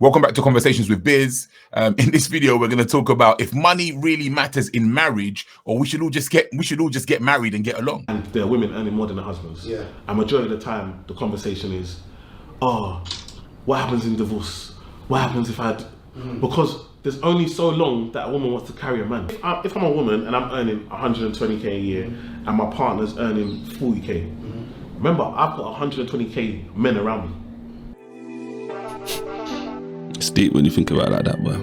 Welcome back to Conversations with Biz. In this video, we're going to talk about if money really matters in marriage, or we should all just get married and get along. And there are women earning more than their husbands. Yeah. And majority of the time, the conversation is, oh, what happens in divorce? What happens if I had... Because there's only so long that a woman wants to carry a man. If I'm a woman and I'm earning 120k a year and my partner's earning 40k, remember, I've got 120k men around me. It's deep when you think about it like that, boy.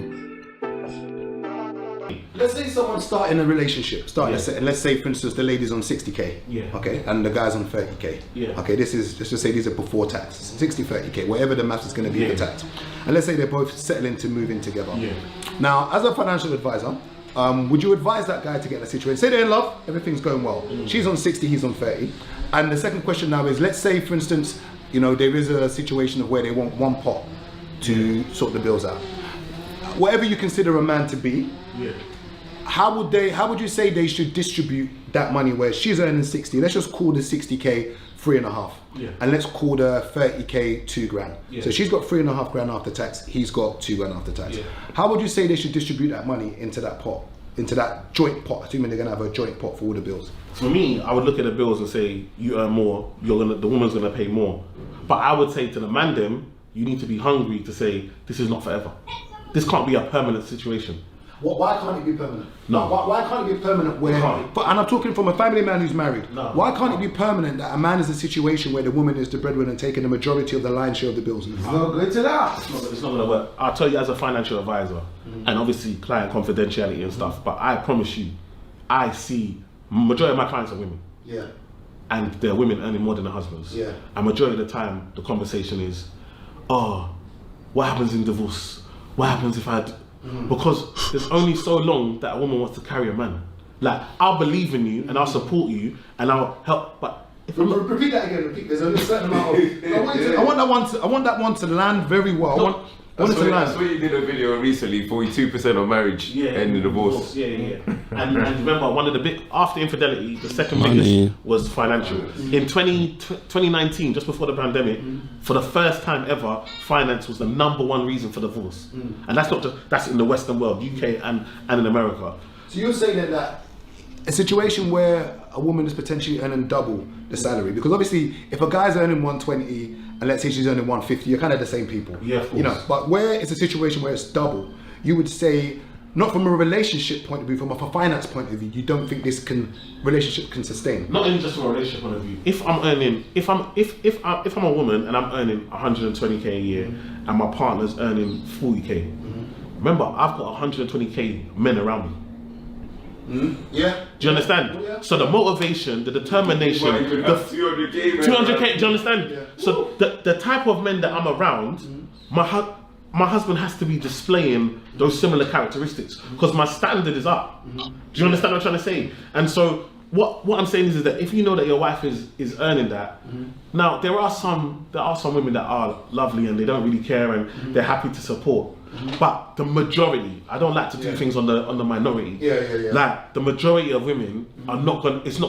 Let's say someone's starting a relationship, let's say for instance the lady's on 60k, okay, and the guy's on 30k, okay, let's just say these are before tax, 60, 30k, whatever the math is going to be for tax, and let's say they're both settling to move in together. Now, as a financial advisor, would you advise that guy to get in a situation, say they're in love, everything's going well, she's on 60, he's on 30, and the second question now is, let's say for instance, you know, there is a situation of where they want one pot to sort the bills out. Whatever you consider a man to be, how would you say they should distribute that money where she's earning 60, let's just call the 60k 3.5, and let's call the 30k 2 grand. So she's got 3.5 grand after tax, he's got 2 grand after tax. How would you say they should distribute that money into that pot, into that joint pot, assuming they're gonna have a joint pot for all the bills? For me, I would look at the bills and say, you earn more, the woman's gonna pay more. But I would say to the man them, you need to be hungry to say, this is not forever. This can't be a permanent situation. Why can't it be permanent? No. Why can't it be permanent where, and I'm talking from a family man who's married. No. Why can't it be permanent that a man is in a situation where the woman is the breadwinner and taking the majority of the lion's share of the bills? It's not going to that. It's not going to work. I'll tell you as a financial advisor, and obviously client confidentiality and stuff, but I promise you, I see, majority of my clients are women. And there are women earning more than their husbands. And majority of the time, the conversation is, oh, what happens in divorce? What happens if I had... Because there's only so long that a woman wants to carry a man. Like, I'll believe in you and I'll support you and I'll help, but if repeat that again. There's only a certain amount of... I want that one to land very well. I saw you did a video recently, 42% of marriage ending divorce. And remember, one of the big, after infidelity, the second biggest was financial. In 2019, just before the pandemic, for the first time ever, finance was the #1 reason for divorce. And that's not just, that's in the Western world, UK and in America. So you're saying that a situation where a woman is potentially earning double the salary, because obviously if a guy's earning 120 and let's say she's earning 150, you're kind of the same people. Of course. You know, but where it's a situation where it's double, you would say, not from a relationship point of view, from a finance point of view, you don't think this relationship can sustain? Not even just from a relationship point of view. If I'm a woman and I'm earning 120k a year and my partner's earning 40k, remember, I've got 120k men around me. Do you understand? So the motivation, the determination, the 200k, do you understand? So the type of men that I'm around, my husband has to be displaying those similar characteristics because my standard is up. Do you understand what I'm trying to say? And so what I'm saying is that if you know that your wife is earning that, now there are some women that are lovely and they don't really care and they're happy to support. But the majority, I don't like to do things on the minority. Like the majority of women are not gonna. It's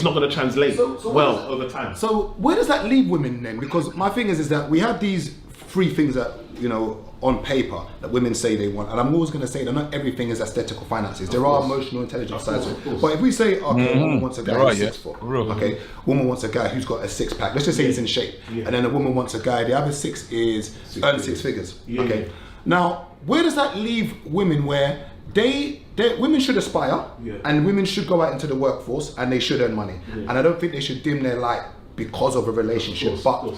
not gonna translate well over time. So where does that leave women then? Because my thing is that we have these 3 things that, you know, on paper that women say they want, and I'm always going to say that not everything is aesthetical finances. There are emotional intelligence sides. But if we say, okay, a woman wants a guy who's 6 foot, okay, woman wants a guy who's got a 6-pack. Let's just say he's in shape, and then a woman wants a guy. The other 6 is earn 6 figures. Okay, now where does that leave women? Where women should aspire, and women should go out into the workforce, and they should earn money. And I don't think they should dim their light because of a relationship. But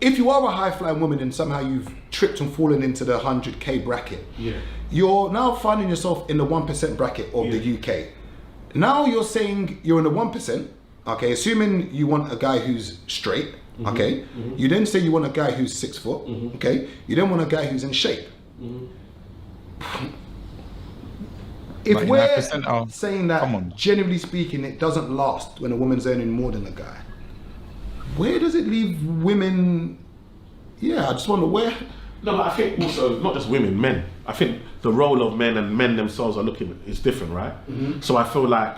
if you are a high-flying woman and somehow you've tripped and fallen into the 100k bracket, you're now finding yourself in the 1% bracket of the UK. Now you're saying you're in the 1%, okay, assuming you want a guy who's straight, okay, you then say you want a guy who's 6 foot, okay, you then want a guy who's in shape. If we're saying that, generally speaking, it doesn't last when a woman's earning more than a guy, where does it leave women? I just wonder where. No, but I think also, not just women, men. I think the role of men and men themselves is different, right? So I feel like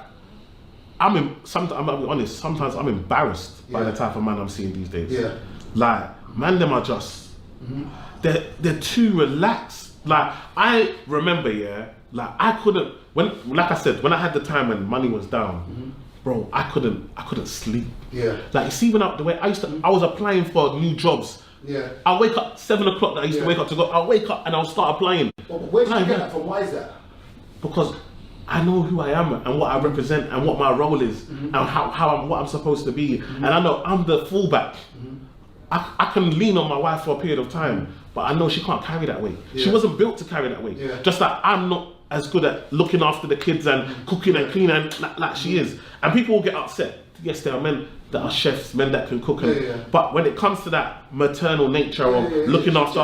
I'm gonna be honest, sometimes I'm embarrassed by the type of man I'm seeing these days. Like, man them are just They're too relaxed. Like I remember, yeah, like I couldn't like I said, when I had the time when money was down, bro, I couldn't sleep. Yeah. Like you see when the way I was applying for new jobs. Yeah. I wake up 7 o'clock. That I used to wake up to go. I'll wake up and I'll start applying. But where did you get that from? Why is that? Because I know who I am and what I represent and what my role is and what I'm supposed to be. And I know I'm the fullback. I can lean on my wife for a period of time, but I know she can't carry that weight. She wasn't built to carry that weight. Just like I'm not as good at looking after the kids and cooking and cleaning like she is. And people will get upset. Yes, there are men that are chefs, men that can cook. But when it comes to that maternal nature of looking after,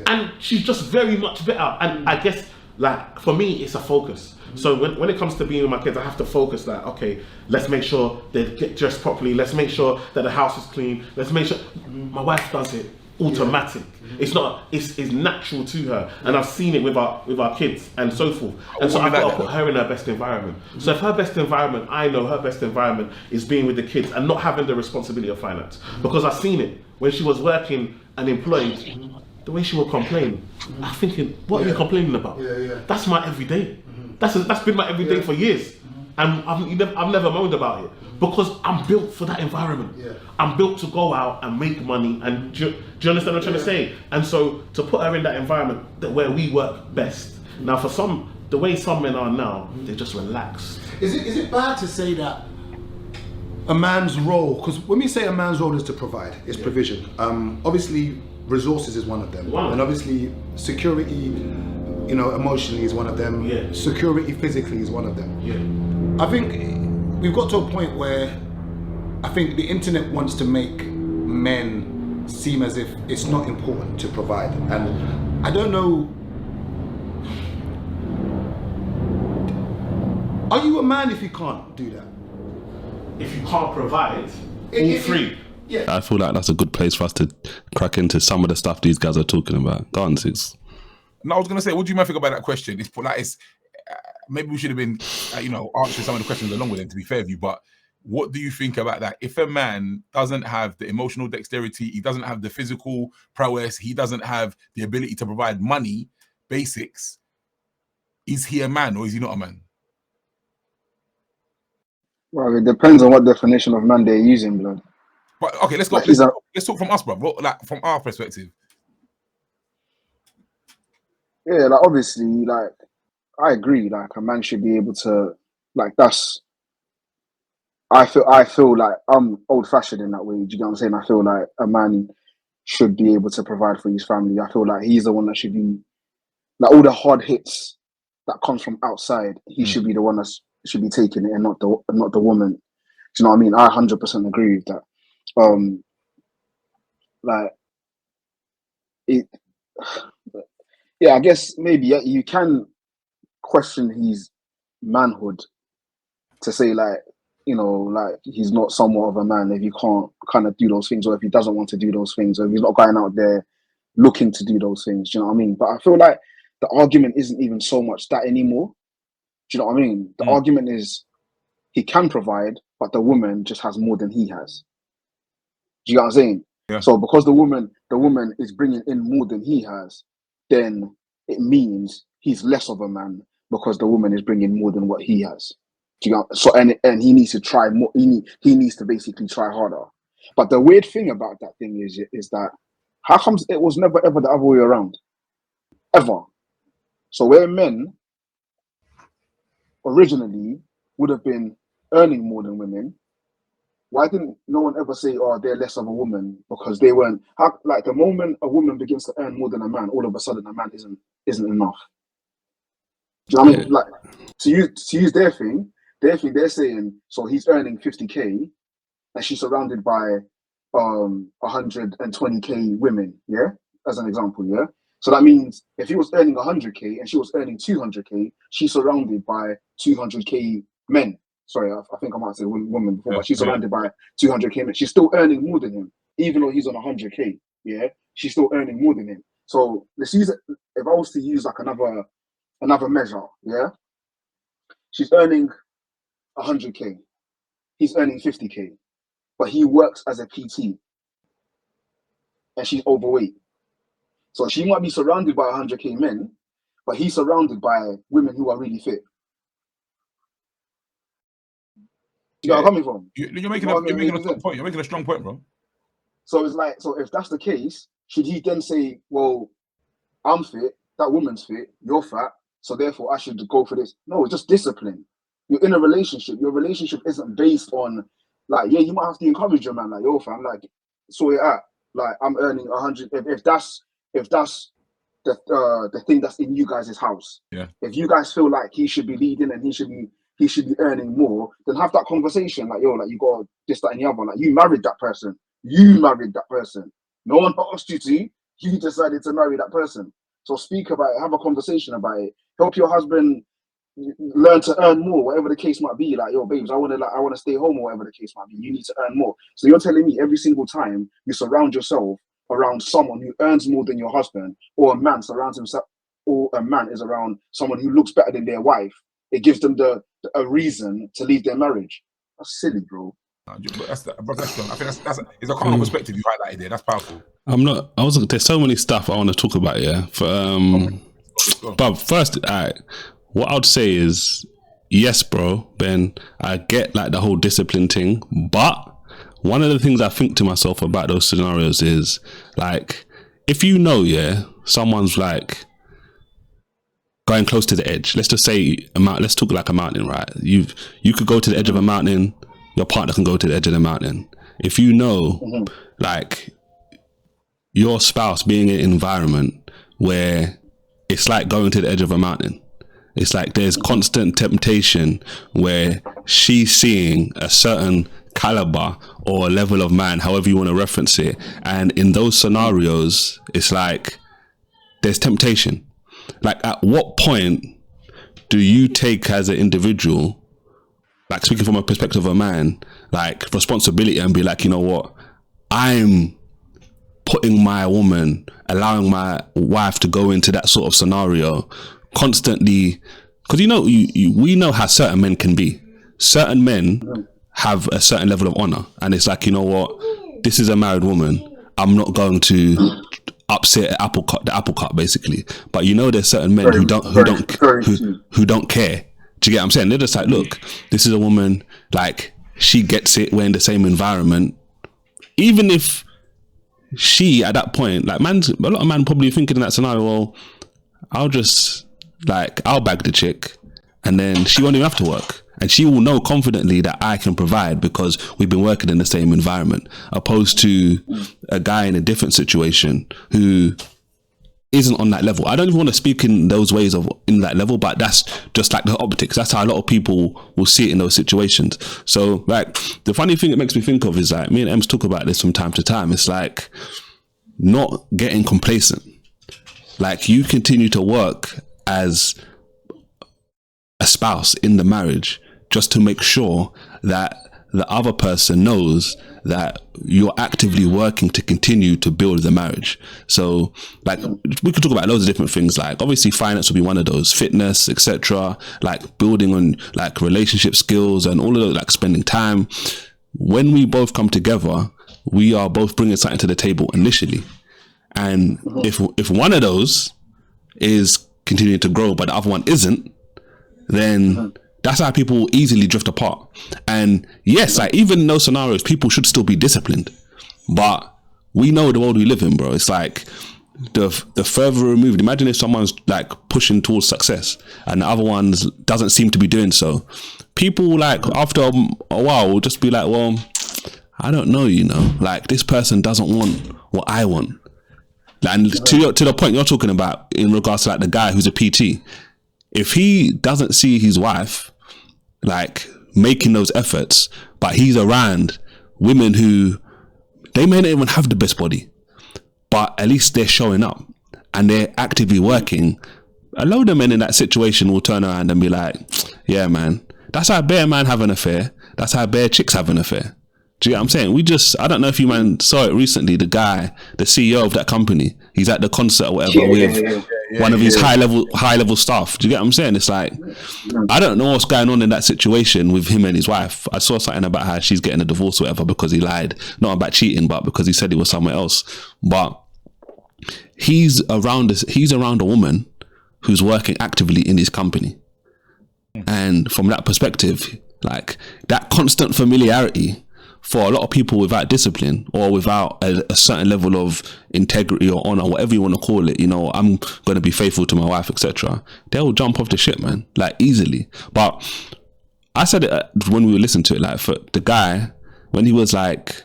and she's just very much better. And I guess, like, for me, it's a focus. So when it comes to being with my kids, I have to focus like, okay, let's make sure they get dressed properly. Let's make sure that the house is clean. Let's make sure. My wife does it automatic. It's not. It's natural to her, and I've seen it with our kids and so forth. And so I've got to put her in her best environment. So if her best environment, I know her best environment is being with the kids and not having the responsibility of finance, because I've seen it when she was working and employed. The way she would complain, I'm thinking, what are you complaining about? That's my everyday. That's been my everyday for years, and I've never moaned about it because I'm built for that environment. I'm built to go out and make money. And do you understand what I'm trying to say? And so to put her in that environment where we work best. Now, for the way some men are now, they're just relaxed. Is it bad to say that a man's role? Because when we say a man's role is to provide, it's provision. Obviously, resources is one of them, and obviously security, emotionally is one of them. Security physically is one of them. I think we've got to a point where I think the internet wants to make men seem as if it's not important to provide, and I don't know. Are you a man if you can't do that? If you can't provide, all three. I feel like that's a good place for us to crack into some of the stuff these guys are talking about. Go on, Six. No, I was going to say, what do you think about that question? Maybe we should have been, answering some of the questions along with them, to be fair with you. But what do you think about that? If a man doesn't have the emotional dexterity, he doesn't have the physical prowess, he doesn't have the ability to provide money, basics, is he a man or is he not a man? Well, it depends on what definition of man they're using, blood. But okay, let's talk from us, bro. Like from our perspective. Yeah, like obviously, like I agree. Like a man should be able to, like that's. I feel like I'm old-fashioned in that way. Do you get what I'm saying? I feel like a man should be able to provide for his family. I feel like he's the one that should be, like all the hard hits that comes from outside. He should be the one that should be taking it, and not the woman. Do you know what I mean? I 100% agree with that. Like it. Yeah, I guess maybe you can question his manhood to say like, like he's not somewhat of a man if you can't kind of do those things, or if he doesn't want to do those things, or if he's not going out there looking to do those things. Do you know what I mean? But I feel like the argument isn't even so much that anymore. Do you know what I mean? The argument is he can provide, but the woman just has more than he has. Do you know what I'm saying? Yeah. So because the woman is bringing in more than he has, then it means he's less of a man because the woman is bringing more than what he has. Do you know? So and he needs to try more. He needs to basically try harder. But the weird thing about that thing is that how comes it was never ever the other way around, ever? So where men originally would have been earning more than women, why didn't no one ever say, oh, they're less of a woman because they weren't? Like the moment a woman begins to earn more than a man, all of a sudden a man isn't enough. Do you know what I mean? Like to use their thing, they're saying, so he's earning 50K and she's surrounded by 120K women, yeah? As an example, yeah? So that means if he was earning 100K and she was earning 200K, she's surrounded by 200K men. Sorry, I think I might say woman before, but she's surrounded by 200K men. She's still earning more than him, even though he's on 100K. Yeah, she's still earning more than him. So let's use it. If I was to use like another measure, yeah, she's earning 100K, he's earning 50K, but he works as a PT. and she's overweight. So she might be surrounded by 100k men, but he's surrounded by women who are really fit. You know where I'm coming from? You're making a strong point. You're making a strong point, bro. So it's like, so if that's the case, should he then say, well, I'm fit, that woman's fit, you're fat, so therefore I should go for this? No, it's just discipline. You're in a relationship. Your relationship isn't based on, like, yeah, you might have to encourage your man, like, yo, fam, like, sort it out. Like, I'm earning 100. If that's the thing that's in you guys' house. Yeah. If you guys feel like he should be leading and he should be earning more, then have that conversation. Like, yo, like, you got this, that, and the other. Like, you married that person. You married that person. No one asked you to. You decided to marry that person. So speak about it. Have a conversation about it. Help your husband learn to earn more, whatever the case might be. Like, yo, babes, I want to stay home, or whatever the case might be. You need to earn more. So you're telling me every single time you surround yourself around someone who earns more than your husband, or a man surrounds himself, or a man is around someone who looks better than their wife, it gives them a reason to leave their marriage. That's silly, bro. That's strong. I think that's it's a common perspective you highlighted there. That's powerful. There's so many stuff I want to talk about, yeah. But first, what I'd say is, yes, bro, Ben, I get like the whole discipline thing, but one of the things I think to myself about those scenarios is, like, if you know, yeah, someone's like going close to the edge. Let's just say let's talk like a mountain, right? You could go to the edge of a mountain. Your partner can go to the edge of the mountain. If you know, like, your spouse being in an environment where it's like going to the edge of a mountain. It's like there's constant temptation where she's seeing a certain caliber or level of man, however you want to reference it. And in those scenarios, it's like there's temptation. Like, at what point do you take as an individual, like, speaking from a perspective of a man, like, responsibility and be like, you know what, I'm putting my woman, allowing my wife to go into that sort of scenario constantly, because we know how certain men can be. Certain men have a certain level of honor, and it's like, you know what, this is a married woman, I'm not going to upset the apple cart basically. But there's certain men who don't care. Do you get what I'm saying? They're just like, look, this is a woman, like, she gets it, we're in the same environment. Even if she, at that point, like, a lot of men probably thinking in that scenario, well, I'll bag the chick, and then she won't even have to work. And she will know confidently that I can provide because we've been working in the same environment, opposed to a guy in a different situation who isn't on that level. I don't even want to speak in those ways of in that level, but that's just like the optics. That's how a lot of people will see it in those situations. So, like, the funny thing it makes me think of is, like, me and Ems talk about this from time to time. It's like not getting complacent. Like, you continue to work as a spouse in the marriage just to make sure that the other person knows that you're actively working to continue to build the marriage. So, like, we could talk about loads of different things, like, obviously finance will be one of those, fitness, etc., like building on, like, relationship skills and all of those, like, spending time. When we both come together, we are both bringing something to the table initially. And if one of those is continuing to grow but the other one isn't, then that's how people easily drift apart. And yes, like, even in those scenarios, people should still be disciplined. But we know the world we live in, bro. It's like the further removed. Imagine if someone's, like, pushing towards success and the other one doesn't seem to be doing so. People, like, after a while will just be like, well, I don't know, like, this person doesn't want what I want. And to the point you're talking about in regards to, like, the guy who's a PT, if he doesn't see his wife, like, making those efforts, but he's around women who, they may not even have the best body, but at least they're showing up and they're actively working, a load of men in that situation will turn around and be like, yeah, man, that's how bare man have an affair. That's how bare chicks have an affair. Do you get what I'm saying? I don't know if you, man, saw it recently, the guy, the CEO of that company, he's at the concert or whatever one of his high level stuff. Do you get what I'm saying? It's like, I don't know what's going on in that situation with him and his wife. I saw something about how she's getting a divorce or whatever because he lied, not about cheating, but because he said he was somewhere else. But he's around a woman who's working actively in his company. And from that perspective, like that constant familiarity for a lot of people without discipline or without a certain level of integrity or honor, whatever you want to call it, you know, I'm going to be faithful to my wife, etc. They'll jump off the shit, man, like easily. But I said it when we were listening to it, like for the guy, when he was like,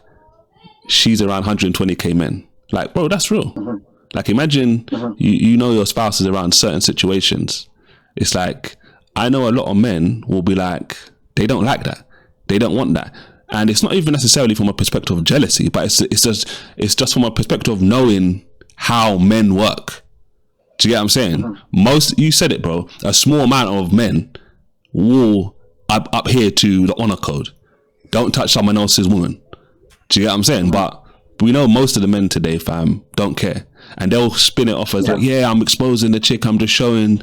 she's around 120k men, like, bro, that's real. Like imagine you know your spouse is around certain situations. It's like, I know a lot of men will be like, they don't like that. They don't want that. And it's not even necessarily from a perspective of jealousy, but it's just from a perspective of knowing how men work. Do you get what I'm saying? You said it, bro. A small amount of men will adhere to the honor code. Don't touch someone else's woman. Do you get what I'm saying? But we know most of the men today, fam, don't care. And they'll spin it off as like, yeah, I'm exposing the chick, I'm showing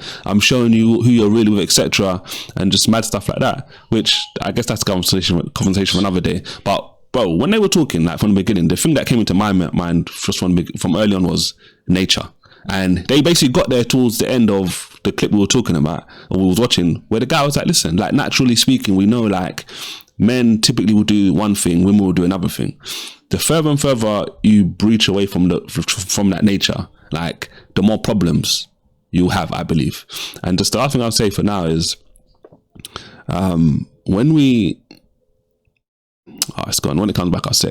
you who you're really with, etc. And just mad stuff like that. Which I guess that's a conversation for another day. But bro, when they were talking, like from the beginning, the thing that came into my mind just from early on was nature. And they basically got there towards the end of the clip we were talking about, or we was watching, where the guy was like, listen, like naturally speaking, we know like men typically will do one thing, women will do another thing. The further and further you breach away from that nature, like the more problems you'll have, I believe. And just the other thing I'll say for now is, when it's gone. When it comes back, I'll say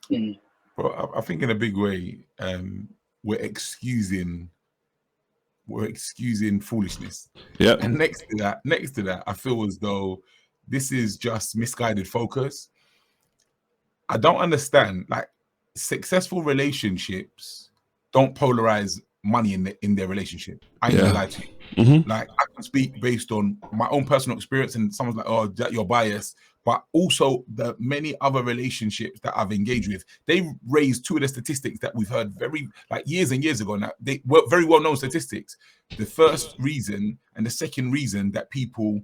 it. Well, I think in a big way, we're excusing foolishness. Yeah. And next to that, I feel as though this is just misguided focus. I don't understand. Like, successful relationships don't polarize money in their relationship. I ain't gonna lie to you. Like, I can speak based on my own personal experience, and someone's like, "Oh, that you're biased," but also the many other relationships that I've engaged with. They raised two of the statistics that we've heard years and years ago. Now, they were very well known statistics. The first reason and the second reason that people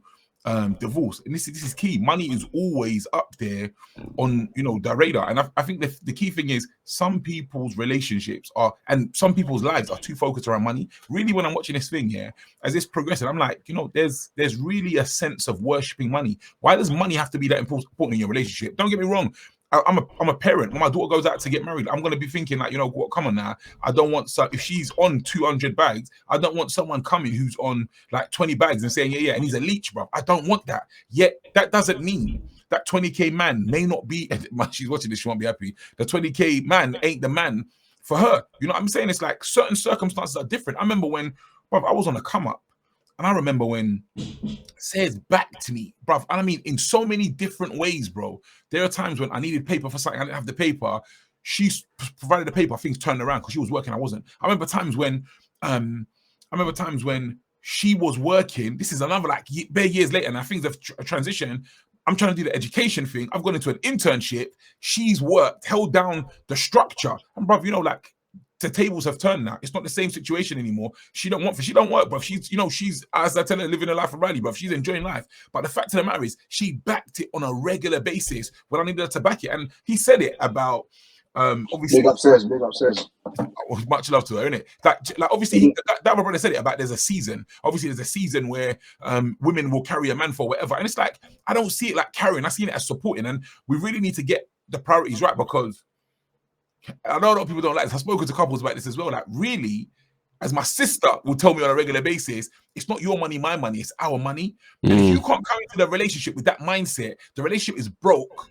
divorce, and this is key. Money is always up there on the radar, and I think the key thing is some people's relationships and some people's lives are too focused around money. Really, when I'm watching this thing here, as it's progressing, I'm like, there's really a sense of worshiping money. Why does money have to be that important in your relationship? Don't get me wrong. I'm a parent. When my daughter goes out to get married, I'm going to be thinking like, what? Come on now. I don't want if she's on 200 bags, I don't want someone coming who's on like 20 bags and saying, yeah, and he's a leech, bro. I don't want that. Yet that doesn't mean that 20k man may not be. She's watching this, she won't be happy. The 20k man ain't the man for her. You know what I'm saying? It's like certain circumstances are different. I remember when, bro, I was on a come up. And I remember when says back to me, bruv, and I mean in so many different ways, bro. There are times when I needed paper for something, I didn't have the paper. She provided the paper, things turned around because she was working, I wasn't. I remember times when she was working. This is another like bare years later, now things have transitioned. I'm trying to do the education thing. I've gone into an internship. She's worked, held down the structure. And bruv, like, the tables have turned now. It's not the same situation anymore. She don't work, but she's, as I tell her, living a life of Riley, but she's enjoying life. But the fact of the matter is, she backed it on a regular basis when I needed her to back it. And he said it about, obviously. Big upstairs. Much love to her, innit? Like obviously, that my brother said it about there's a season. Obviously, there's a season where women will carry a man for whatever. And it's like, I don't see it like carrying. I see it as supporting. And we really need to get the priorities right, because I know a lot of people don't like this. I've spoken to couples about this as well. Like, really, as my sister will tell me on a regular basis, it's not your money, my money, it's our money. And if you can't come into the relationship with that mindset, the relationship is broke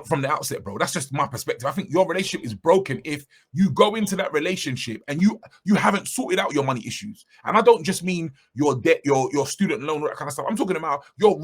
from the outset, bro. That's just my perspective. I think your relationship is broken if you go into that relationship and you haven't sorted out your money issues. And I don't just mean your debt, your student loan, that kind of stuff. I'm talking about your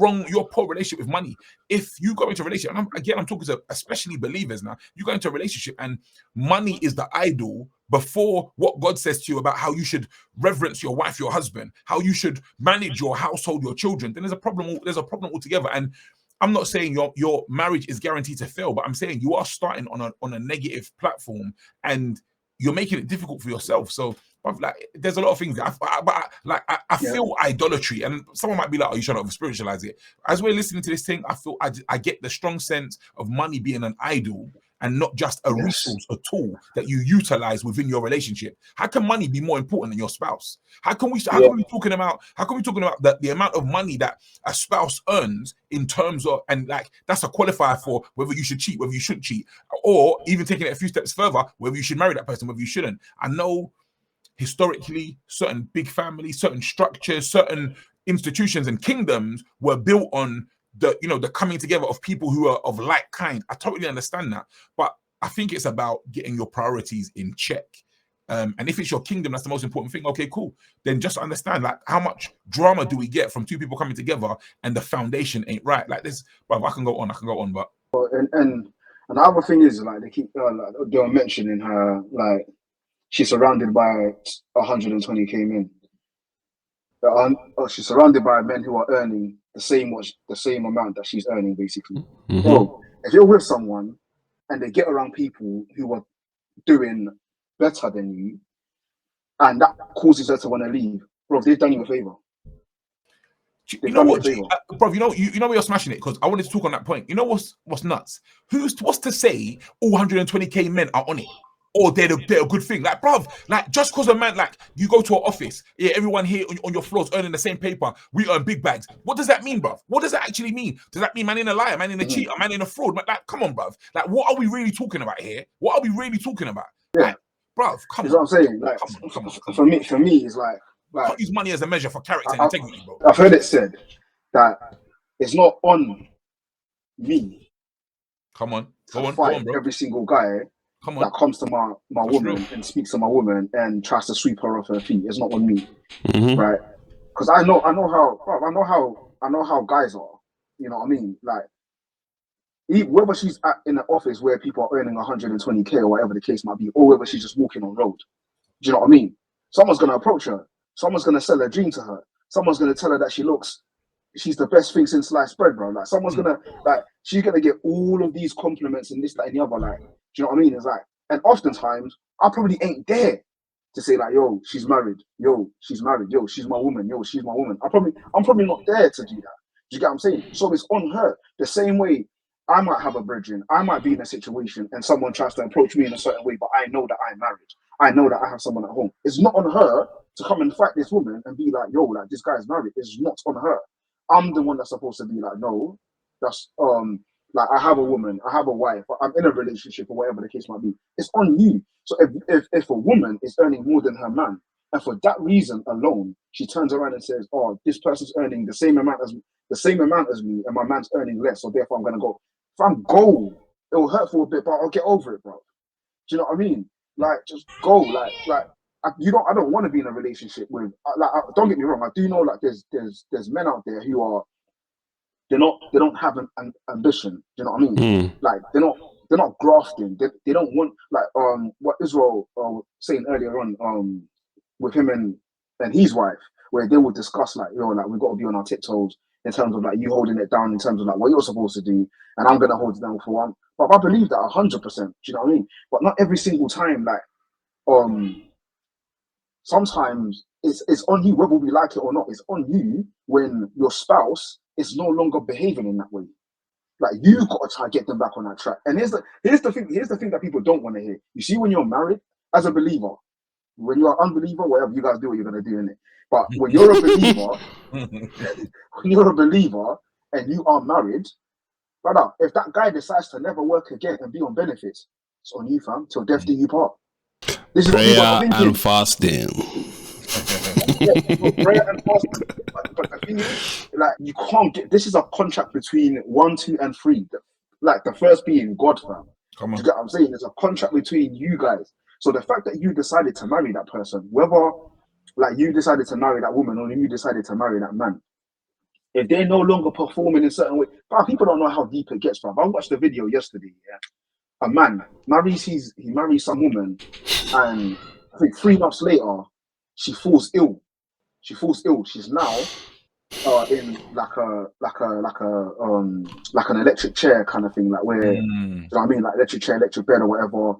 poor relationship with money. If you go into a relationship, and I'm talking to especially believers now, you go into a relationship and money is the idol before what God says to you about how you should reverence your wife, your husband, how you should manage your household, your children, then there's a problem altogether. And I'm not saying your marriage is guaranteed to fail, but I'm saying you are starting on a negative platform, and you're making it difficult for yourself. So, like, there's a lot of things that I feel idolatry, and someone might be like, "Oh, you trying to over spiritualize it?" As we're listening to this thing, I feel I get the strong sense of money being an idol and not just a resource, a tool that you utilize within your relationship. How can money be more important than your spouse? How can we be talking about the amount of money that a spouse earns in terms of, and like that's a qualifier for whether you should cheat, whether you shouldn't cheat, or even taking it a few steps further, whether you should marry that person, whether you shouldn't. I know historically certain big families, certain structures, certain institutions and kingdoms were built on the coming together of people who are of like kind. I totally understand that, but I think it's about getting your priorities in check. And if it's your kingdom, that's the most important thing. Okay, cool. Then just understand, like, how much drama do we get from two people coming together and the foundation ain't right? Like this, but I can go on, but and the other thing is, like, they keep like they were mentioning her, like, she's surrounded by 120k men. She's surrounded by men who are earning the same amount that she's earning, basically. Bro, if you're with someone and they get around people who are doing better than you, and that causes her to want to leave, bro, they've done you a favor. You know what, bro? You know where you're smashing it, because I wanted to talk on that point. You know what's nuts? What's to say all 120k men are on it? Or they're a good thing, like, bruv, like, just because a man, like, you go to an office, everyone here on your floor is earning the same paper, we earn big bags. What does that mean, bruv? What does that actually mean? Does that mean man in a liar, man in a cheater, man in a fraud? Like, come on, bruv. Like, what are we really talking about here? What are we really talking about? Yeah, like, bruv, come on. That's what I'm saying. Like, come on. For me, it's like can't use money as a measure for character and integrity, bro. I've heard it said that it's not on me. Come on, go on, bro. Every single guy that comes to my woman and speaks to my woman and tries to sweep her off her feet. It's not on me, right? Because I know how guys are. You know what I mean? Like, whether she's in an office where people are earning 120k or whatever the case might be, or whether she's just walking on road. Do you know what I mean? Someone's gonna approach her. Someone's gonna sell a dream to her. Someone's gonna tell her that she's the best thing since sliced bread, bro. Like, someone's gonna, like, she's gonna get all of these compliments and this, that, and the other. Like, do you know what I mean? It's like, and oftentimes I probably ain't there to say, like, yo, she's married. Yo, she's married. Yo, she's my woman. Yo, she's my woman. I'm probably not there to do that. Do you get what I'm saying? So it's on her. The same way I might have a brethren, I might be in a situation and someone tries to approach me in a certain way, but I know that I'm married. I know that I have someone at home. It's not on her to come and fight this woman and be like, yo, like, this guy's married. It's not on her. I'm the one that's supposed to be like, no, that's like, I have a woman, I have a wife, I'm in a relationship or whatever the case might be. It's on you. So if a woman is earning more than her man, and for that reason alone, she turns around and says, oh, this person's earning the same amount as me, and my man's earning less, so therefore I'm gonna go. If I'm go, it will hurt for a bit, but I'll get over it, bro. Do you know what I mean? Like, just go. Like I don't want to be in a relationship with. Don't get me wrong. I do know, like, there's men out there who are. They don't have an ambition. Do you know what I mean? Like, they're not grafting. They don't want, like, what Israel saying earlier on with him and his wife, where they would discuss, like, like, we've got to be on our tiptoes in terms of, like, you holding it down in terms of, like, what you're supposed to do, and I'm gonna hold it down for one. But I believe that 100%. Do you know what I mean? But not every single time. Like, sometimes it's on you whether we like it or not. It's on you when your spouse is no longer behaving in that way. Like, you've got to try to get them back on that track. And here's the thing that people don't want to hear. You see, when you're married as a believer, when you're an unbeliever, whatever you guys do, what you're gonna do in it. But when you're a believer, and you are married, brother, if that guy decides to never work again and be on benefits, it's on you, fam. Till death do you part. This prayer and fasting. Prayer and fasting. But the thing is, like, you can't get. This is a contract between 1, 2, and 3. Like, the first being God, fam. Come on. You get what I'm saying? There's a contract between you guys. So the fact that you decided to marry that person, whether, like, you decided to marry that woman or you decided to marry that man, if they're no longer performing in certain way, but people don't know how deep it gets, bro. I watched the video yesterday. Yeah, a man marries some woman, and I think 3 months later, she falls ill. She's now in like an electric chair kind of thing, like, where, you know what I mean, like electric chair, electric bed or whatever.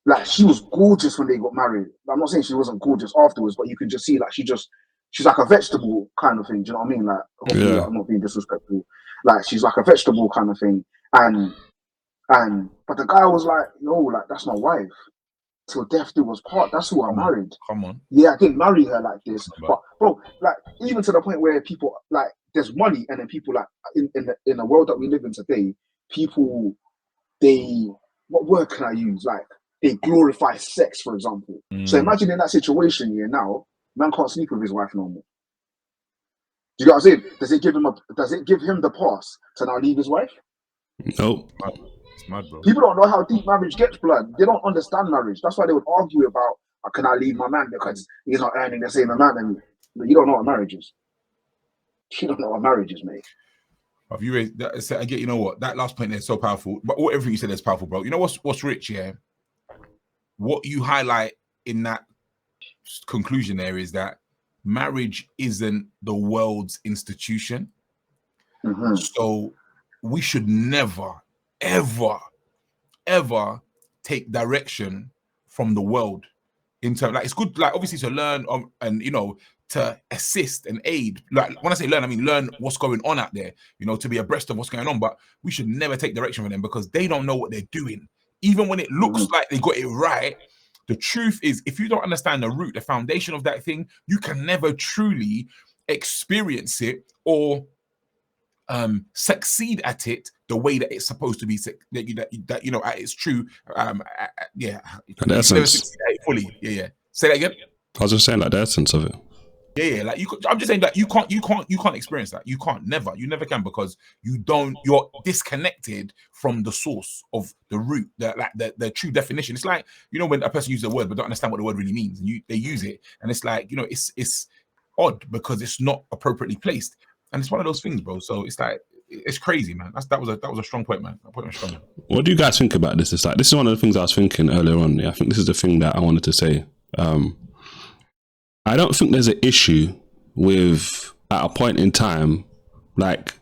like she was gorgeous when they got married. I'm not saying she wasn't gorgeous afterwards, but you could just see like she's like a vegetable kind of thing. Do you know what I mean? Like, hopefully, Yeah. I'm not being disrespectful. Like, she's like a vegetable kind of thing. But the guy was like, no, like, that's my wife. Till death do us part. That's who I married. Come on. Yeah, I didn't marry her like this. But bro, like, even to the point where people like, there's money, and then people like in the world that we live in today, people, what word can I use? Like, they glorify sex, for example. So imagine in that situation, now, man can't sleep with his wife no more. Do you know what I'm saying? Does it give him the pass to now leave his wife? Nope. It's mad, bro. People don't know how deep marriage gets, blood. They don't understand marriage. That's why they would argue about, can I leave my man because he's not earning the same amount? And you don't know what marriage is. You don't know what marriage is, mate. Have you raised that? I get. You know what? That last point there is so powerful. But everything you said is powerful, bro. You know what's rich, yeah? What you highlight in that conclusion there is that marriage isn't the world's institution. So we should never, ever, ever take direction from the world. In terms, like, it's good, like, obviously to learn and to assist and aid. Like, when I say learn, I mean learn what's going on out there. To be abreast of what's going on. But we should never take direction from them because they don't know what they're doing. Even when it looks like they got it right, the truth is, if you don't understand the root, the foundation of that thing, you can never truly experience it or succeed at it the way that it's supposed to be. That at its true, yeah. The essence. Fully, yeah. Say that again. I was just saying, like, the essence of it. Yeah. Like, I'm just saying that you can't experience that. You never can, because you're disconnected from the source of the root, the true definition. It's like, when a person uses a word but don't understand what the word really means, and they use it, and it's like, it's odd because it's not appropriately placed, and it's one of those things, bro. So it's like, it's crazy, man. That was a strong point, man. That point was strong. What do you guys think about this? It's like, this is one of the things I was thinking earlier on. Yeah, I think this is the thing that I wanted to say. I don't think there's an issue with, at a point in time, like,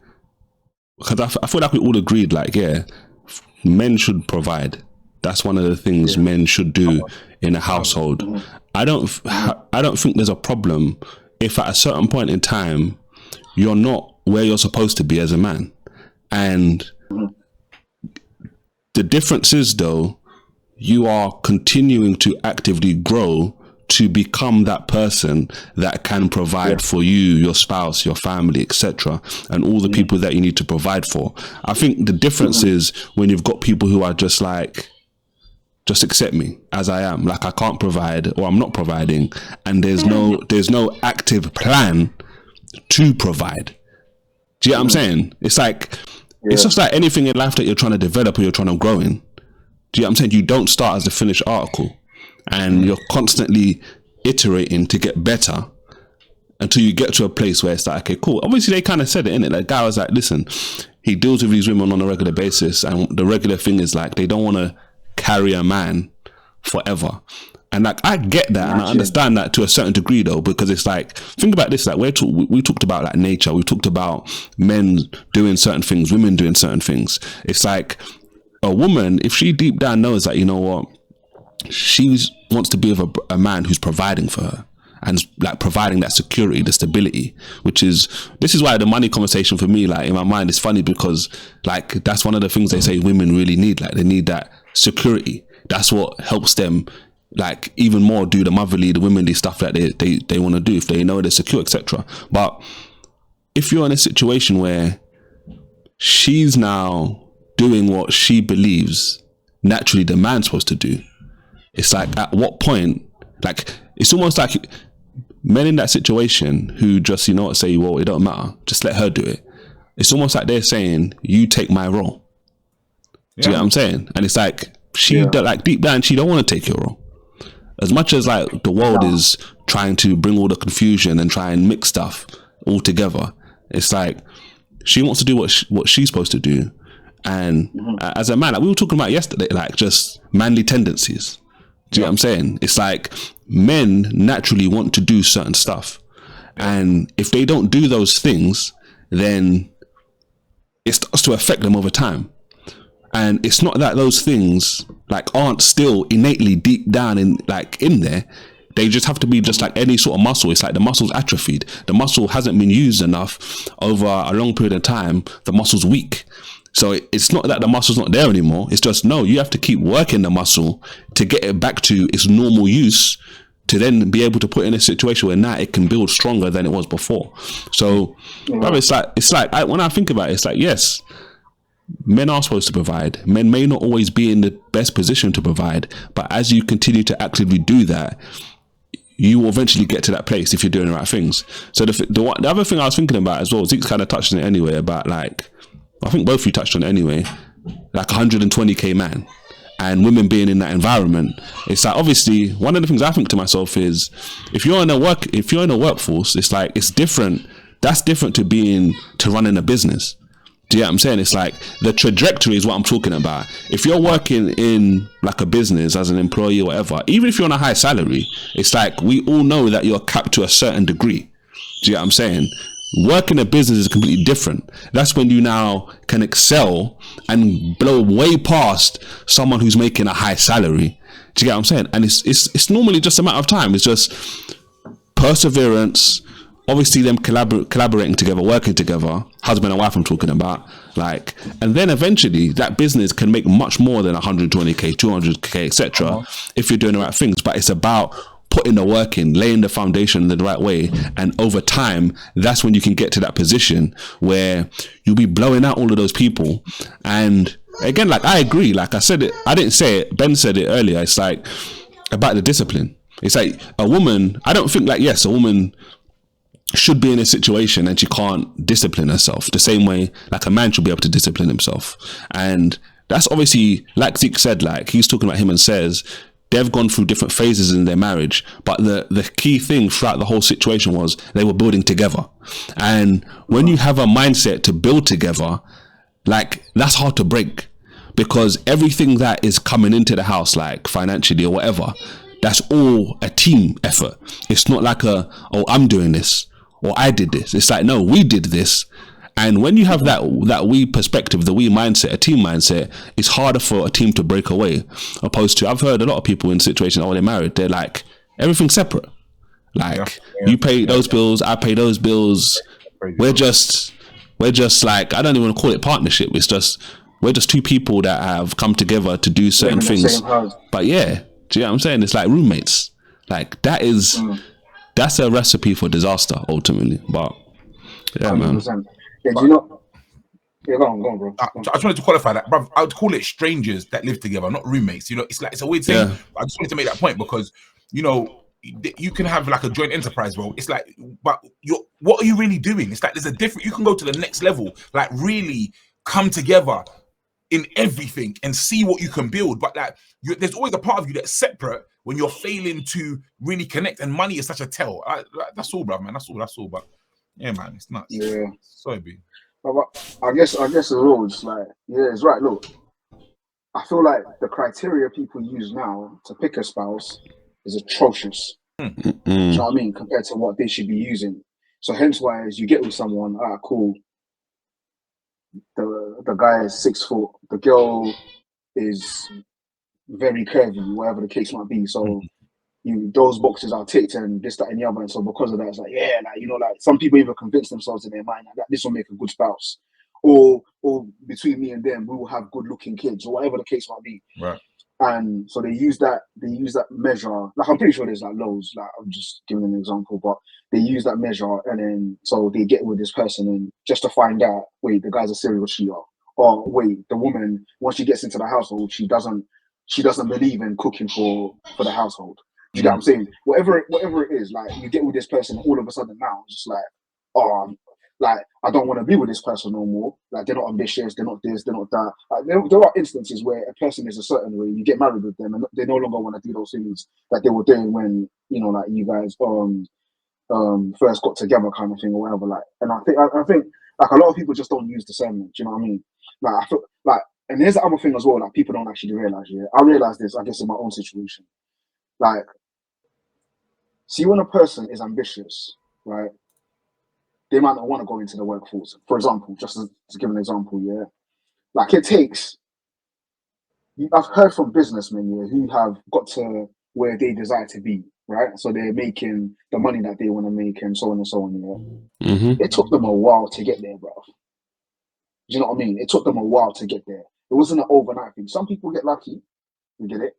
because I feel like we all agreed, like, yeah, men should provide. That's one of the things men should do in a household. I don't think there's a problem if at a certain point in time you're not where you're supposed to be as a man. And the difference is, though, you are continuing to actively grow to become that person that can provide for you, your spouse, your family, etc., and all the people that you need to provide for. I think the difference is when you've got people who are just like, just accept me as I am, like I can't provide or I'm not providing, and there's no active plan to provide. Do you get what I'm saying? It's like, it's just like anything in life that you're trying to develop or you're trying to grow in. Do you get what I'm saying? You don't start as a finished article, and you're constantly iterating to get better until you get to a place where it's like, okay, cool. Obviously, they kind of said it, innit? Like, guy was like, listen, he deals with these women on a regular basis, and the regular thing is like, they don't want to carry a man forever. And like, I get that, and I understand that to a certain degree, though, because it's like, think about this, like, we talked about like nature, we talked about men doing certain things, women doing certain things. It's like, a woman, if she deep down knows that, you know what, she wants to be with a man who's providing for her, and like providing that security, the stability, this is why the money conversation for me, like, in my mind, is funny, because like, that's one of the things they say women really need. Like, they need that security. That's what helps them, like, even more do the motherly, the womanly stuff that they want to do if they know they're secure, etc. But if you're in a situation where she's now doing what she believes naturally the man's supposed to do, it's like, at what point, like, it's almost like men in that situation who just, say, well, it don't matter, just let her do it. It's almost like they're saying, you take my role. Do you get what I'm saying? And it's like, like, deep down, she don't want to take your role. As much as like the world is trying to bring all the confusion and try and mix stuff all together, it's like, she wants to do what she's supposed to do. And as a man, like we were talking about yesterday, like just manly tendencies. Do you know what I'm saying? It's like, men naturally want to do certain stuff. And if they don't do those things, then it starts to affect them over time. And it's not that those things like aren't still innately deep down in there. They just have to be just like any sort of muscle. It's like the muscle's atrophied. The muscle hasn't been used enough over a long period of time. The muscle's weak. So it's not that the muscle's not there anymore. It's just, no, you have to keep working the muscle to get it back to its normal use, to then be able to put in a situation where now it can build stronger than it was before. So, brother, it's like when I think about it, it's like, yes, men are supposed to provide. Men may not always be in the best position to provide, but as you continue to actively do that, you will eventually get to that place if you're doing the right things. So the other thing I was thinking about as well, Zeke's kind of touched on it anyway, about like, I think both of you touched on it anyway, like 120k man and women being in that environment. It's like, obviously, one of the things I think to myself is, if you're in a workforce, it's like, it's different. That's different to running a business. Do you get what I'm saying? It's like the trajectory is what I'm talking about. If you're working in like a business as an employee or whatever, even if you're on a high salary, it's like we all know that you're capped to a certain degree. Do you get what I'm saying? Working a business is completely different. That's when you now can excel and blow way past someone who's making a high salary. Do you get what I'm saying? And it's normally just a matter of time. It's just perseverance. Obviously, them collaborating together, working together, husband and wife I'm talking about, like, and then eventually that business can make much more than 120k, 200k, etc. If you're doing the right things. But it's about putting the work in, laying the foundation in the right way, and over time, that's when you can get to that position where you'll be blowing out all of those people. And again, like, I agree. Like I said it, I didn't say it. Ben said it earlier. It's like about the discipline. It's like a woman. I don't think like, yes, a woman should be in a situation and she can't discipline herself the same way like a man should be able to discipline himself. And that's obviously, like Zeke said, like he's talking about him and says they've gone through different phases in their marriage, but the key thing throughout the whole situation was they were building together. And when you have a mindset to build together, like, that's hard to break, because everything that is coming into the house, like financially or whatever, that's all a team effort. It's not like I'm doing this or I did this. It's like, no, we did this. And when you have that we perspective, the we mindset, a team mindset, it's harder for a team to break away. Opposed to, I've heard a lot of people in situations, they're married, they're like, everything's separate. Like, you pay those bills, I pay those bills. We're just like, I don't even want to call it partnership. It's just, we're just two people that have come together to do certain things. But yeah, do you know what I'm saying? It's like roommates. Like, that's a recipe for disaster ultimately. But yeah, 100%. Man. Yeah, do you know? Yeah, go on, bro. I just wanted to qualify that, bro. I would call it strangers that live together, not roommates. You know, it's like, it's a weird thing. Yeah. I just wanted to make that point because, you know, you can have like a joint enterprise, bro. It's like, but what are you really doing? It's like there's a different. You can go to the next level, like really come together in everything and see what you can build. But like, there's always a part of you that's separate when you're failing to really connect. And money is such a tell. That's all, bro, man. That's all. But yeah, man, it's nuts. Yeah. Sorry, B. I guess as well, just like, yeah, it's right. Look, I feel like the criteria people use now to pick a spouse is atrocious. Do you know what I mean? Compared to what they should be using. So hence why, as you get with someone, cool. The guy is 6 foot. The girl is very curvy, whatever the case might be. So those boxes are ticked and this, that, and the other. And so because of that, it's like, yeah, like, you know, like some people even convince themselves in their mind that this will make a good spouse, or between me and them, we will have good looking kids, or whatever the case might be. Right. And so they use that measure. Like, I'm pretty sure there's like loads. Like, I'm just giving an example, but they use that measure, and then so they get with this person, and just to find out, wait, the guy's a serial cheater, or wait, the woman, once she gets into the household, she doesn't believe in cooking for the household. Do you get what I'm saying? Whatever it is, like, you get with this person, all of a sudden now it's just like, oh, like, I don't want to be with this person no more. Like, they're not ambitious, they're not this, they're not that. Like, there are instances where a person is a certain way, you get married with them, and they no longer want to do those things that they were doing when, you know, like, you guys first got together, kind of thing, or whatever. Like, and I think like a lot of people just don't use discernment. Do you know what I mean? Like, I feel like, and here's the other thing as well, like, people don't actually realize. Yeah, I realized this, I guess, in my own situation. Like, see, when a person is ambitious, right? They might not want to go into the workforce. For example, just to give an example, yeah, like, it takes I've heard from businessmen who have got to where they desire to be, right? So they're making the money that they want to make and so on and so on. It took them a while to get there, bro. Do you know what I mean? It took them a while to get there. It wasn't an overnight thing. Some people get lucky, we get it,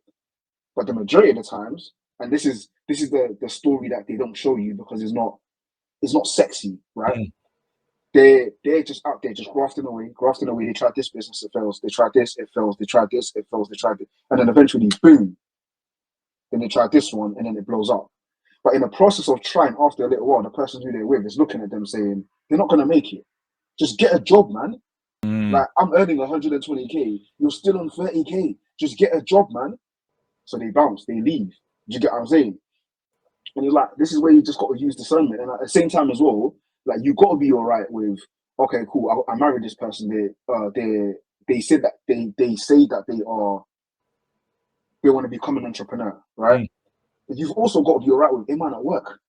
but the majority of the times, and this is the story that they don't show you because it's not sexy, right? They're just out there just grafting away. They tried this business, it fails. They tried this, it fails. They tried this, it fails. They tried it, and then eventually, boom. Then they tried this one, and then it blows up. But in the process of trying, after a little while, the person who they're with is looking at them saying, "They're not gonna make it. Just get a job, man. Like, I'm earning 120k. You're still on 30k. Just get a job, man." So they bounce, they leave. Do you get what I'm saying? And it's like, this is where you just got to use discernment. And at the same time as well, like, you got to be all right with, okay, cool, I married this person. They said that they say that they want to become an entrepreneur, right? But you've also got to be all right with, it might not work.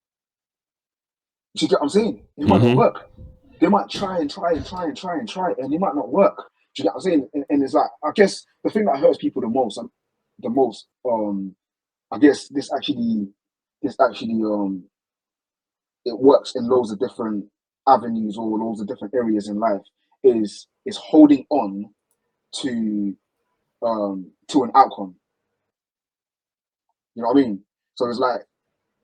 Do you get what I'm saying? It might not work. They might try, and it might not work. Do you get what I'm saying? And it's like, I guess the thing that hurts people the most, I guess this actually it works in loads of different avenues or loads of different areas in life, is holding on to an outcome. You know what I mean? So it's like,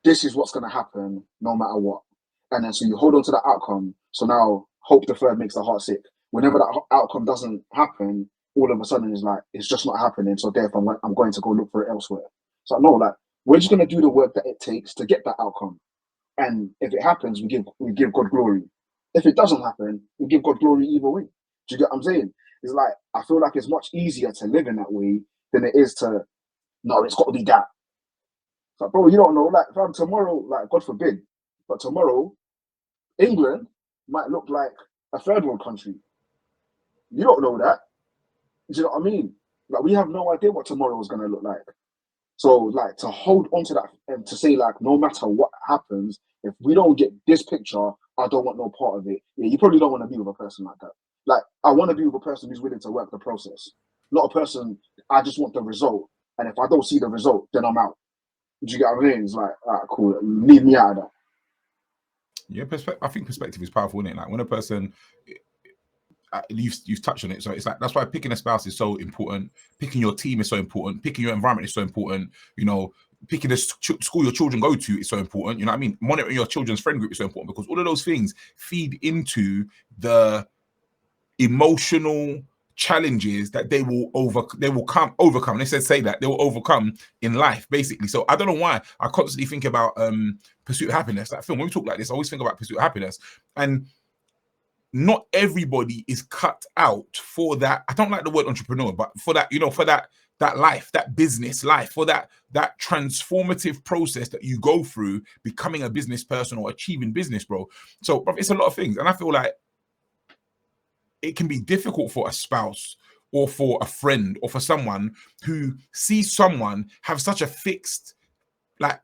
this is what's going to happen no matter what. And then so you hold on to that outcome. So now hope deferred makes the heart sick. Whenever that outcome doesn't happen, all of a sudden it's like, it's just not happening. So therefore I'm going to go look for it elsewhere. So no, like, we're just going to do the work that it takes to get that outcome. And if it happens, we give God glory. If it doesn't happen, we give God glory either way. Do you get what I'm saying? It's like, I feel like it's much easier to live in that way than it is to, no, it's got to be that. Like, bro, you don't know, like, fam, tomorrow, like, God forbid, but tomorrow, England might look like a third world country. You don't know that. Do you know what I mean? Like, we have no idea what tomorrow is going to look like. So, like, to hold on to that and to say, like, no matter what happens, if we don't get this picture, I don't want no part of it. Yeah, you probably don't want to be with a person like that. Like, I want to be with a person who's willing to work the process. Not a person, I just want the result. And if I don't see the result, then I'm out. Do you get what I mean? It's like, all right, cool, leave me out of that. Yeah, I think perspective is powerful, isn't it? Like, when a person, you've touched on it, so it's like, that's why picking a spouse is so important. Picking your team is so important. Picking your environment is so important. You know, picking the school your children go to is so important. You know what I mean? Monitoring your children's friend group is so important, because all of those things feed into the emotional challenges that they will overcome. They say that they will overcome in life, basically. So I don't know why I constantly think about Pursuit of Happiness, that film. When we talk like this, I always think about Pursuit of Happiness. And not everybody is cut out for that. I don't like the word entrepreneur, but for that, you know, for that life, that business life, for that transformative process that you go through becoming a business person or achieving business, bro. So, bro, it's a lot of things. And I feel like it can be difficult for a spouse or for a friend or for someone who sees someone have such a fixed, like,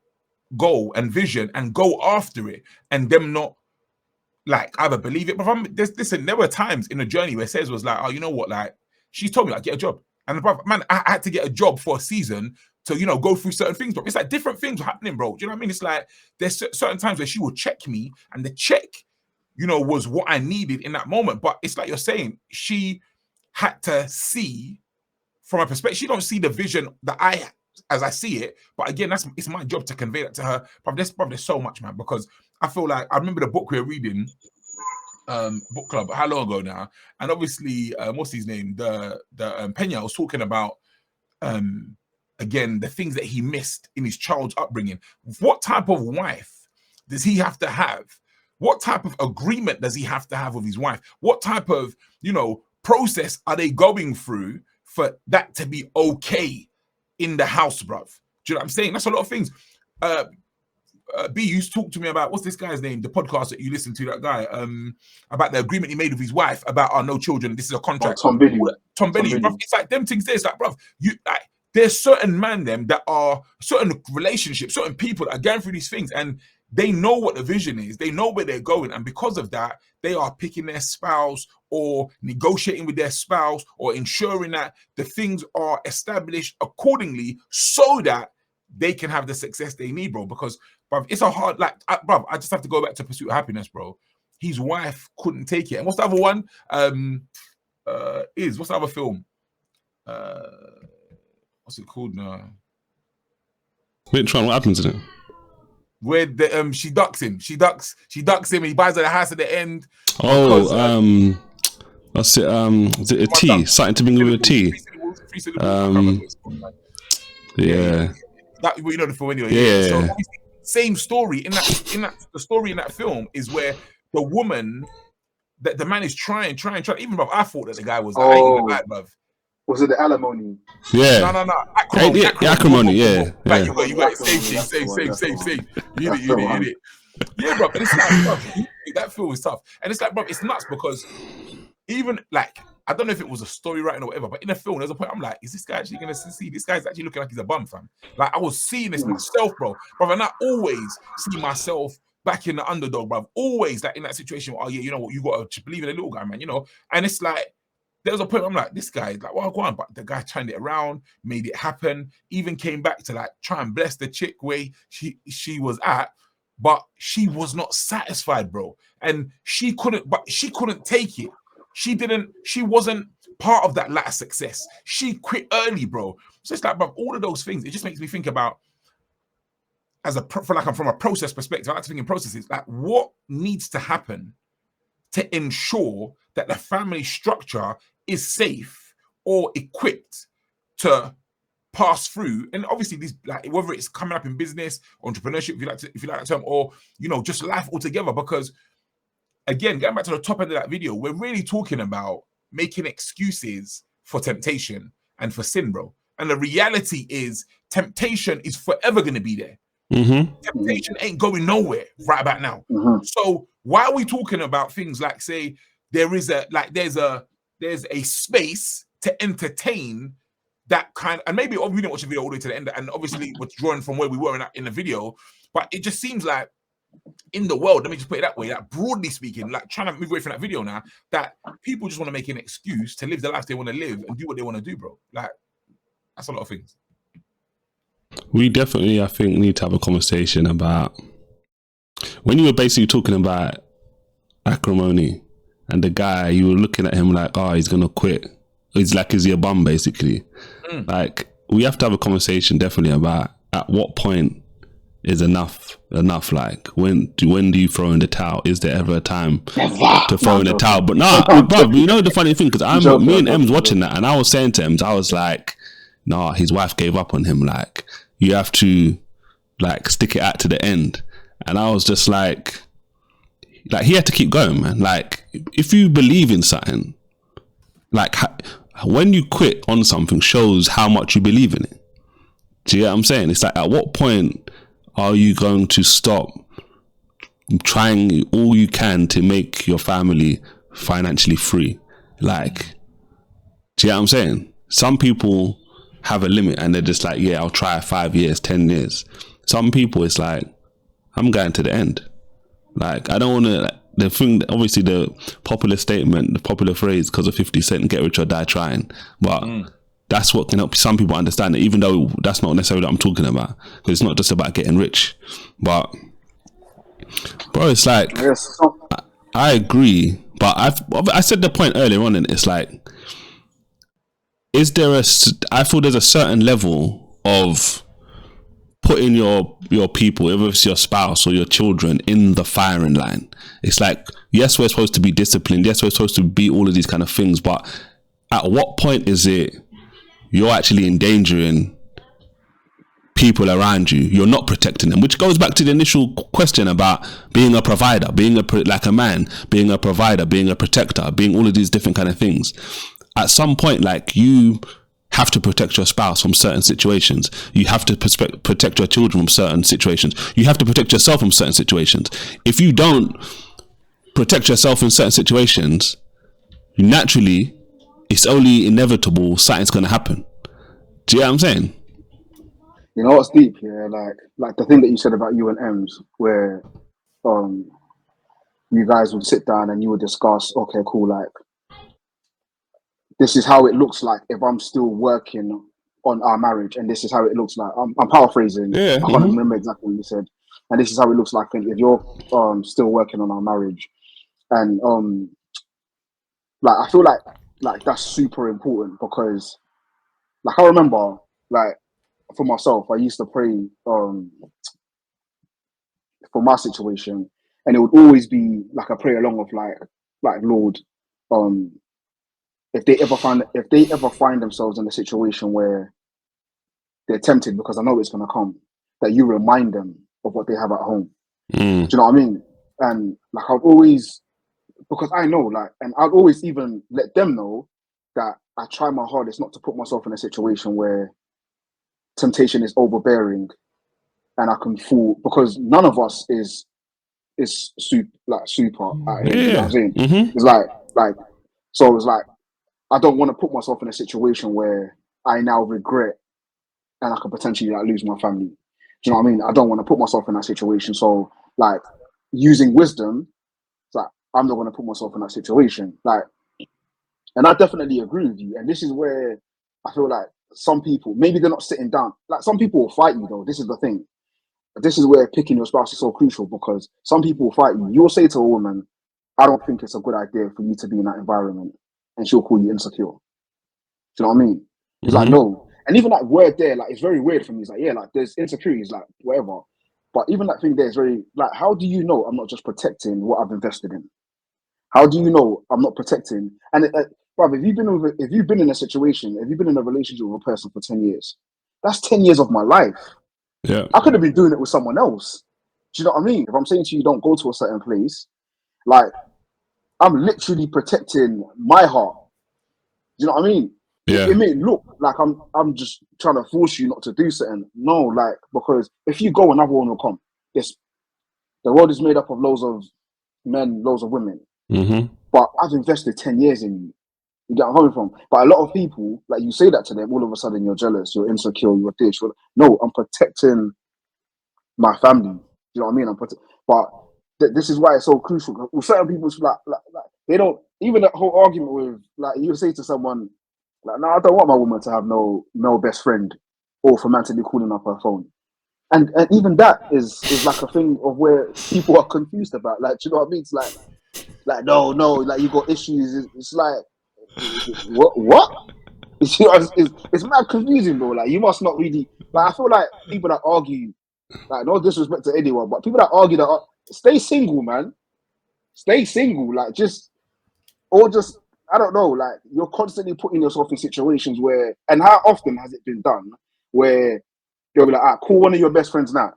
goal and vision and go after it, and them not, like, either believe it. But listen, there were times in the journey where Cez was like, oh, you know what, like, she's told me, like, get a job. And man, I had to get a job for a season to, you know, go through certain things, bro. It's like different things were happening, bro. Do you know what I mean? It's like, there's certain times where she will check me, and the check, you know, was what I needed in that moment. But it's like you're saying, she had to see from a perspective. She don't see the vision that as I see it. But again, it's my job to convey that to her. But there's so much, man, because I feel like, I remember the book we were reading, book club, how long ago now? And obviously, what's his name? The Pena was talking about, again, the things that he missed in his child's upbringing. What type of wife does he have to have? What type of agreement does he have to have with his wife? What type of, you know, process are they going through for that to be okay in the house, bruv? Do you know what I'm saying? That's a lot of things. B, you talked to me about, what's this guy's name? The podcast that you listened to, that guy, about the agreement he made with his wife about, no children, this is a contract. Tom Billy. Tom Billy. Bruv, it's like them things there. It's like, bruv, there's certain men that are certain relationships, certain people that are going through these things, and they know what the vision is, they know where they're going, and because of that, they are picking their spouse or negotiating with their spouse or ensuring that the things are established accordingly so that they can have the success they need, bro. Because, bruv, it's a hard, like, bruv, I just have to go back to Pursuit of Happiness, bro. His wife couldn't take it. And what's the other one? What's the other film? What's it called now? Which one? What happens in it? Where the she ducks him. She ducks him. He buys her the house at the end. Oh, that's it. Is it a T? Something to begin with a T. Yeah. That, you know the film anyway. Yeah. So same story in that the story in that film is where the woman that the man is trying. Even bruv, I thought that the guy was like, I ain't gonna lie, bruv. Was it the alimony? Yeah. No. Acrimony, yeah. Right, you got it. Same. You hit it. Yeah, bro. And it's like, bro, that film is tough. And it's like, bro, it's nuts because even like, I don't know if it was a story writing or whatever, but in the film, there's a point I'm like, is this guy actually gonna see? This guy's actually looking like he's a bum, fam. Like, I was seeing this myself, bro. And I always see myself back in the underdog, bro. Always like in that situation. Oh yeah, you know what? You got to believe in the little guy, man. You know. And it's like, there was a point I'm like, this guy is like, well, go on, but the guy turned it around, made it happen, even came back to like try and bless the chick where she was at, but she was not satisfied, bro. And she couldn't take it. She wasn't part of that latter success. She quit early, bro. So it's like, bro, all of those things, it just makes me think about from a process perspective, I like to think in processes, like what needs to happen to ensure that the family structure is safe or equipped to pass through. And obviously, these, like, whether it's coming up in business, entrepreneurship, if you like that term, or just life altogether. Because again, getting back to the top end of that video, we're really talking about making excuses for temptation and for sin, bro. And the reality is, temptation is forever going to be there. Mm-hmm. Temptation ain't going nowhere right about now. Mm-hmm. So why are we talking about things like, say, there's a space to entertain that kind of, and maybe we didn't watch the video all the way to the end, and obviously we're drawing from where we were in the video, but it just seems like in the world, let me just put it that way, that broadly speaking, like trying to move away from that video now, that people just want to make an excuse to live the life they want to live and do what they want to do, bro. Like, that's a lot of things. We definitely, I think, need to have a conversation about when you were basically talking about acrimony and the guy, you were looking at him like, oh, he's gonna quit. He's like, is he a bum, basically? Like, we have to have a conversation definitely about at what point is enough. Like, when do you throw in the towel? Is there ever a time to throw in the towel? But bro, you know the funny thing, because me and Em's watching that, and I was saying to Ems, I was like, nah, his wife gave up on him. Like, you have to like stick it out to the end. And I was just like he had to keep going, man. Like, if you believe in something, like when you quit on something shows how much you believe in it. Do you get what I'm saying? It's like, at what point are you going to stop trying all you can to make your family financially free? Like, do you get what I'm saying? Some people have a limit and they're just like, yeah, I'll try 5 years, 10 years. Some people, it's like, I'm going to the end. Like, I don't want to, the thing, obviously the popular statement, the popular phrase, because of 50 Cent, get rich or die trying. But that's what can help some people understand it, even though that's not necessarily what I'm talking about. Because it's not just about getting rich. But, bro, it's like, I agree. But I said the point earlier on, and it's like, I feel there's a certain level of putting your people, whether it's your spouse or your children, in the firing line. It's like, yes, we're supposed to be disciplined. Yes, we're supposed to be all of these kind of things. But at what point is it you're actually endangering people around you? You're not protecting them, which goes back to the initial question about being a provider, like a man, being a provider, being a protector, being all of these different kind of things. At some point, like, you have to protect your spouse from certain situations. You have to protect your children from certain situations. You have to protect yourself from certain situations. If you don't protect yourself in certain situations, naturally, it's only inevitable something's going to happen. Do you know what I'm saying? You know what's deep here? Like the thing that you said about you and Ems, where you guys would sit down and you would discuss, okay, cool, like this is how it looks like if I'm still working on our marriage, and this is how it looks like. I'm paraphrasing. Yeah. I can't remember exactly what you said. And this is how it looks like if you're still working on our marriage. And like I feel like that's super important because like I remember like for myself, I used to pray for my situation, and it would always be like a prayer along of like Lord, if they ever find themselves in a situation where they're tempted, because I know it's gonna come, that you remind them of what they have at home. Do you know what I mean? And like I've always, because I know, like, and I'd always even let them know that I try my hardest not to put myself in a situation where temptation is overbearing and I can fall, because none of us is super at it, you know what I'm saying? It's like so it's like I don't want to put myself in a situation where I now regret and I could potentially like lose my family. Do you know what I mean? I don't want to put myself in that situation. So like using wisdom, it's like I'm not going to put myself in that situation. Like, and I definitely agree with you. And this is where I feel like some people, maybe they're not sitting down. Like some people will fight you though. This is the thing. This is where picking your spouse is so crucial, because some people will fight you. You'll say to a woman, I don't think it's a good idea for you to be in that environment, and she'll call you insecure. Do you know what I mean? It's like, no. And even that word there, like, it's very weird for me. It's like, yeah, like, there's insecurities, like, whatever. But even that thing there is very, like, how do you know I'm not just protecting what I've invested in? How do you know I'm not protecting? And, bruv, if you've been in a situation, if you've been in a relationship with a person for 10 years, that's 10 years of my life. Yeah. I could have been doing it with someone else. Do you know what I mean? If I'm saying to you, don't go to a certain place, like, I'm literally protecting my heart. Do you know what I mean? Yeah. It may look like I'm just trying to force you not to do something. No, like, because if you go, another one will come. The world is made up of loads of men, loads of women. But I've invested 10 years in you. You get where I'm coming from? But a lot of people, like, you say that to them, all of a sudden you're jealous, you're insecure, you're this. No, I'm protecting my family. You know what I mean? But this is why it's so crucial. With certain people, like they don't, even that whole argument with, like, you say to someone, like, no, I don't want my woman to have no best friend, or for man to be calling up her phone. And even that is like a thing of where people are confused about. Like, do you know what I mean? It's like no, like, you got issues. It's like, what? You know, it's mad confusing, bro. Like, you must not really, like, I feel like people that argue, like, no disrespect to anyone, but people that argue that stay single, man. Stay single, like, I don't know, like, you're constantly putting yourself in situations where, and how often has it been done, where you'll be like, call one of your best friends now.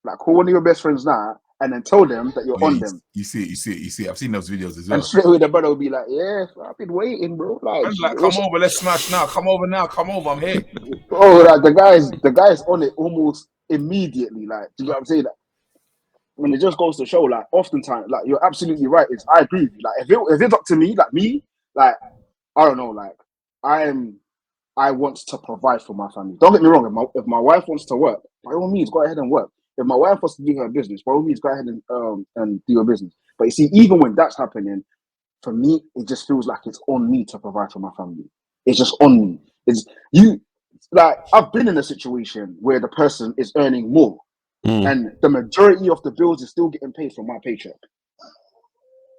Like, call one of your best friends now, and then tell them that you're on them. You see it. I've seen those videos as well. And straight away the brother will be like, yeah, I've been waiting, bro. Like, come over, let's smash now. Come over, I'm here. Oh, like, the guy's on it almost immediately. Like, do you know what I'm saying? Like, when it just goes to show, like, oftentimes, like, you're absolutely right. I agree with you. Like, if it's up to me, like, I don't know, like, I want to provide for my family. Don't get me wrong. If my wife wants to work, by all means, go ahead and work. If my wife wants to do her business, by all means, go ahead and do your business. But you see, even when that's happening, for me, it just feels like it's on me to provide for my family. It's just on me. It's you. Like, I've been in a situation where the person is earning more, and the majority of the bills is still getting paid from my paycheck. Do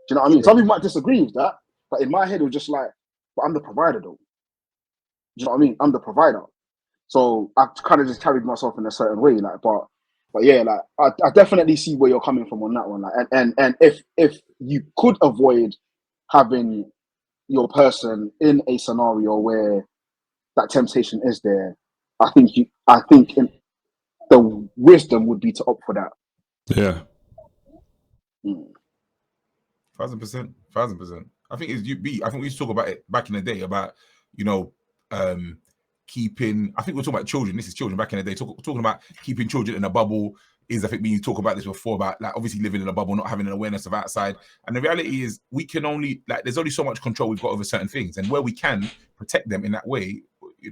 you know what I mean? Some people might disagree with that, but in my head, it was just like, but I'm the provider, though. Do you know what I mean? I'm the provider. So I kind of just carried myself in a certain way, like, but yeah, like, I definitely see where you're coming from on that one. Like, and if you could avoid having your person in a scenario where that temptation is there, I think the wisdom would be to opt for that. Yeah. 1,000%. I think I think we used to talk about it back in the day about, you know, keeping, I think we're talking about children. This is children back in the day. Talking about keeping children in a bubble is, I think we talk about this before, about, like, obviously living in a bubble, not having an awareness of outside. And the reality is, we can only, like, there's only so much control we've got over certain things. And where we can protect them in that way,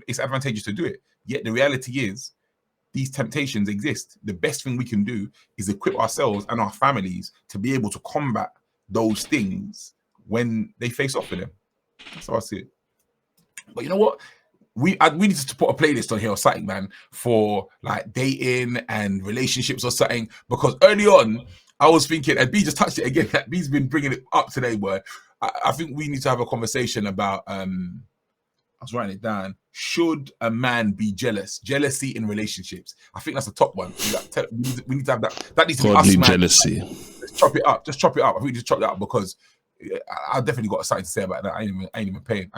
it's advantageous to do it. Yet the reality is, these temptations exist, the best thing we can do is equip ourselves and our families to be able to combat those things when they face off with them. That's how I see it. But you know what? We need to put a playlist on here or something, man, for like dating and relationships or something. Because early on, I was thinking, and B just touched it again. That B's been bringing it up today, boy. I think we need to have a conversation about. I was writing it down. Should a man be jealous? Jealousy in relationships. I think that's the top one. We need to have that. That needs to be us, man. Jealousy. Let's chop it up. Just chop it up. I think we just chop it up because I definitely got something to say about that. I ain't even playing.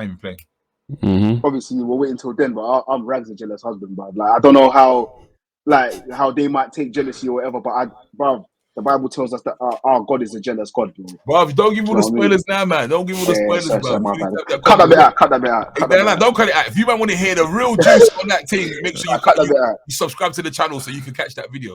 Obviously, we'll wait until then. But I'm Rags a jealous husband, bruv. Like I don't know how they might take jealousy or whatever. But the Bible tells us that our God is a jealous God, bro. Bruv, don't give all the spoilers now, man. Don't give all the spoilers, bro. Cut that bit out. Don't cut it out. If you might want to hear the real juice on that thing, make sure you subscribe to the channel so you can catch that video.